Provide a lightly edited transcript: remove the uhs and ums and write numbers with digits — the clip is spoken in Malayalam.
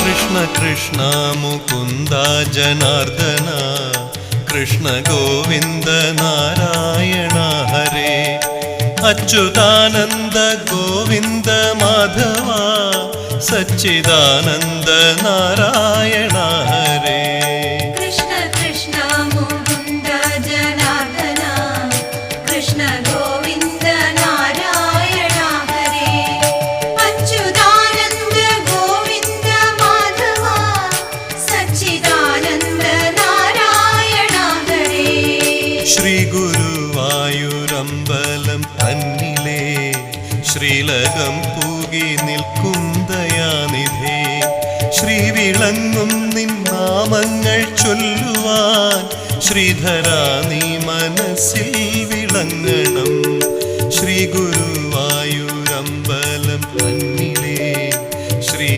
കൃഷ്ണ കൃഷ്ണ മുകുന്ദ ജനാർദ്ദന കൃഷ്ണ ഗോവിന്ദ നാരായണ ഹരേ അച്യുതാനന്ദ ഗോവിന്ദ മാധവ സച്ചിദാനന്ദ നാരായണ ഹരേ കൃഷ്ണ കൃഷ്ണ മുകുന്ദ ജനാർദ്ദന കൃഷ്ണ ഗോവിന്ദ നാരായണ ഹരേ അച്യുതാനന്ദ ഗോവിന്ദ മാധവ സച്ചിദാനന്ദ നാരായണ ഹരേ ശ്രീ ഗുരുവായൂരമ്പലം തന്നിലേ ശ്രീലകം പൂകി നിൽക്കും ദയാനിധേ ശ്രീ വിളങ്ങും നിൻ നാമങ്ങൾ ചൊല്ലുവാൻ ശ്രീധരാ നീ മനസ്സിൽ വിളങ്ങണം ശ്രീ ഗുരു